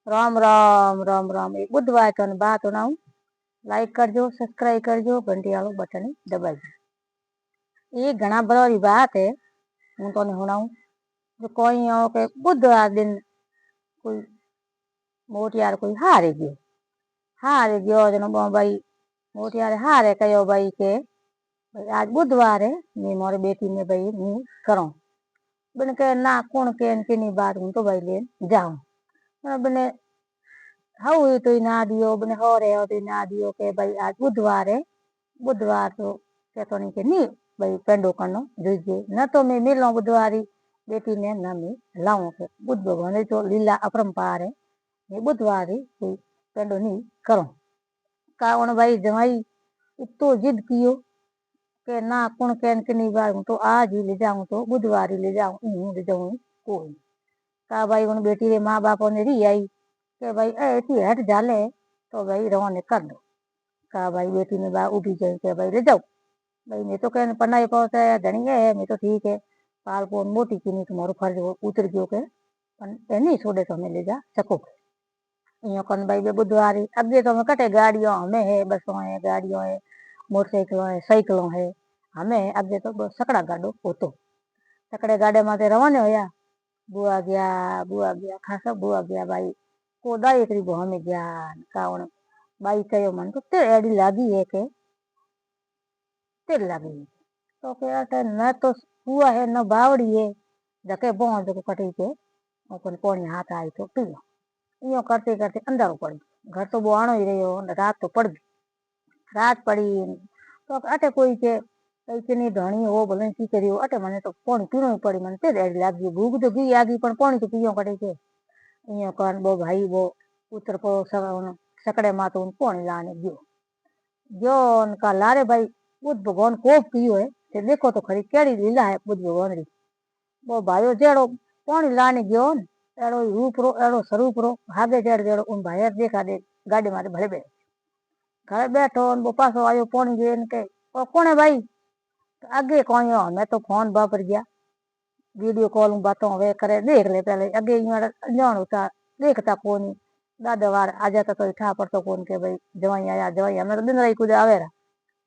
राम राम राम राम। एक बुधवार तो बात सुनाऊं। लाइक करजो, सब्सक्राइब करजो, घंटी वालों बटन दबाई। ये घना बड़ी बात है, हूँ तो सुनाऊं। जो कोई हो के बुधवार दिन कोई मोटियार कोई हारे गयो जनो भाई मोटियार हारे कहो भाई के भाई आज बुधवार है, मैं मोरी बेटी ने भाई हूँ करूँ। बने के ना कौन के बात हूँ तो भाई लेन जाऊं। बने हाँ तो ना दियो बने हो रहे हो तो ना दियो के भाई आज बुधवार है। बुधवार तो कहते नहीं के नहीं भाई पेंडो करनो जुजे न तो मैं मिलो बुधवारी बेटी ने न मैं लाऊं के बुध भगवान तो लीला अपरंपार है। मैं बुधवारी कोई पेंडो नहीं करूं। कावन भाई जमाई इतो जिद कियो के ना कौन कहन के नहीं बार तो आज ही ले जाऊं तो बुधवार ही ले जाऊं ले जाऊं कोई का भाई उन बेटी रे माँ बाप ने री आई के भाई ऐसी हट जाले तो भाई रवाने कर दो। का भाई बेटी ने बा उठी जाए के भाई ले जाओ भाई मैं तो कहने पन्ना पहुंचा है धनी है मैं तो ठीक है पाल को मोटी की नहीं तुम्हारो फर्ज उतर गयो के नहीं छोड़े तो हमें ले जा सको। यो कन भाई बे बुधवारी अगे तो हमें कटे गाड़ियों हमें है बसों है गाड़ियों है मोटरसाइकिलों है साइकिलों है हमें अगे तो सकड़ा गाडो होतो। सकड़े गाडे माथे रवाने होया बुआ गया खासा बुआ गया भाई कोदा एक री हमें गया कावण भाई कहो मन तो तेरे एडी लागी है के तेरे लागी तो के न तो हुआ है न बावड़ी है जके बों जो कटी के अपन पानी हाथ आई तो पी लो। यो करते करते अंदर पड़ घर तो बुआणो ही रहो रात तो पड़ गई। रात पड़ी तो अटे कोई के इतनी धणी हो भले की करियो अटे मने तो पानी पीणो ही पड़ी मन तेरे एडी लागी भूख तो गई आगी पण पानी तो पियो कटे के यो कर बो भाई वो उतर को सकड़े मा तो पानी लाने गयो उनका लारे भाई बुद्ध भगवान कोप कियो है ते देखो तो खरी केड़ी लीला है बुद्ध भगवान री। वो भाईओ जेड़ो पानी लाने गयो एड़ो रूप रो एड़ो स्वरूप रो हागे जेड़ जेड़ो उन भाई देखा दे गाड़ी मारे भले बे घर बैठो वो पासो आयो पानी देन के ओ कौन है भाई आगे कौन हो मैं तो फोन वापर गया वीडियो कॉल बातों वे करे देख ले पहले अगे जान होता देखता कौन दादा वार आ जाता तो ठा पड़तो कौन के भाई जवाई आया जवाई हमें तो दिन रही कुछ आवे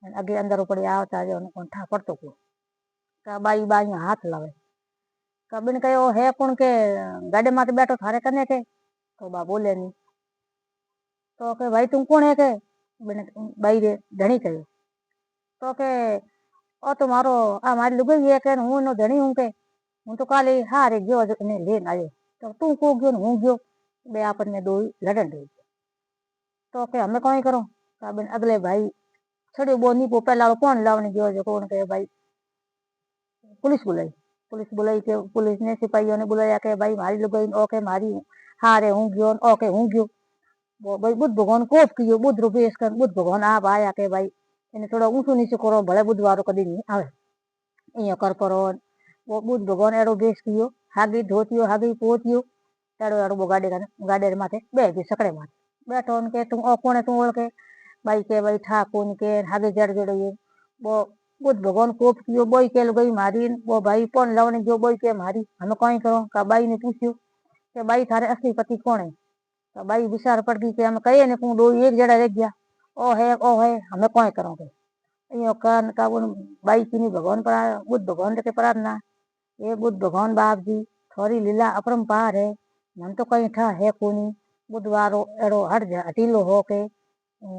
अगे अंदर पड़ी आवता जो कौन ठा पड़तो को का बाई बाई हाथ लावे का बिन कहो है कौन के गाड़ी माथे बैठो थारे कने के तो बा बोले नहीं तो के भाई तुम कौन है के बिन बाई रे धनी कहो तो के ओ तुम्हारो आ मारी लुगाई है के हूं नो धनी हूं के हूं तो काले हारे गयो ने लेन आयो तो तू को गयो हूं गयो बे आपन में दो लड़न दे तो के हमें कोई करो का बिन अगले भाई छड़ियो बोनी पो पहला कौन लावने गयो जो कौन के भाई पुलिस बुलाई के पुलिस ने सिपाहियों ने बुलाया के भाई मारी लुगाई ओके मारी हारे हूं गयो ओके हूं गयो वो भाई बुद्ध भगवान कोप कियो बुद्ध रूपेश कर बुद्ध भगवान आप आया के भाई इन्हें थोड़ा ऊंचो नीचे करो भले बुधवार कदी नहीं आवे इं कर परो वो बुद्ध भगवान एड़ो बेस कियो हागी धोतियो हागी पोतियो एड़ो एड़ो वो गाडे माथे बे सकड़े माथे बैठो के तुम ओ कोने तू ओळखे भाई के भाई ठा कोन के हागे जड़ जड़ वो बुद्ध भगवान कोप कियो बोई के गई मारी वो भाई कौन लावने गयो बोई के मारी हमें कहीं करो का बाई ने पूछ्यो के भाई थारे असली पति कौन है तो भाई विचार पड़ गई कि हम कहे ने तू दो एक जड़ा रह गया ओ है हमें कहीं करोगे यो कान का बाई की भगवान पर बुद्ध भगवान के प्रार्थना ये बुद्ध भगवान बाप जी थोड़ी लीला अपरंपार है मन तो कहीं ठा है कोनी बुधवारो एड़ो हटीलो हो के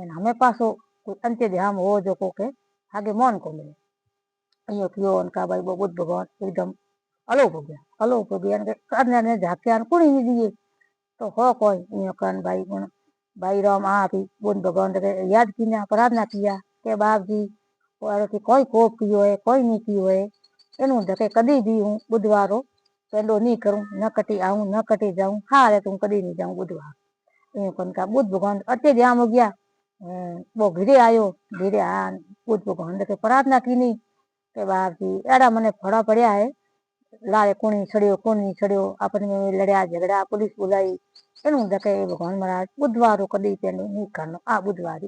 हमें पासो कोई अंत्य ध्यान हो जो को के आगे मन को मिले यो कियो उनका भाई वो बुद्ध भगवान एकदम अलोप हो गया करने ने झाकिया कुणी नहीं दिए तो हो कोई यो कान भाई राम आप बुद्ध भगवान के याद किया प्रार्थना किया के बाप जी कोई कोप कियो है कोई नहीं कियो है एनु धके कदी भी हूँ बुधवारो पेंडो नहीं करूं न कटी आऊं न कटी जाऊं हारे तुम कदी नहीं जाऊं बुधवार कन का बुद्ध भगवान अत्य ध्यान हो गया वो घिरे आयो घिरे आ बुद्ध भगवान के प्रार्थना की नहीं के बाप जी एड़ा मने फड़ा पड़िया है लारे कोनी छड़ियो अपन में लड़िया झगड़ा पुलिस बुलाई एनु धके भगवान महाराज बुधवारो कदी पेंडो नहीं करनो आ बुधवारी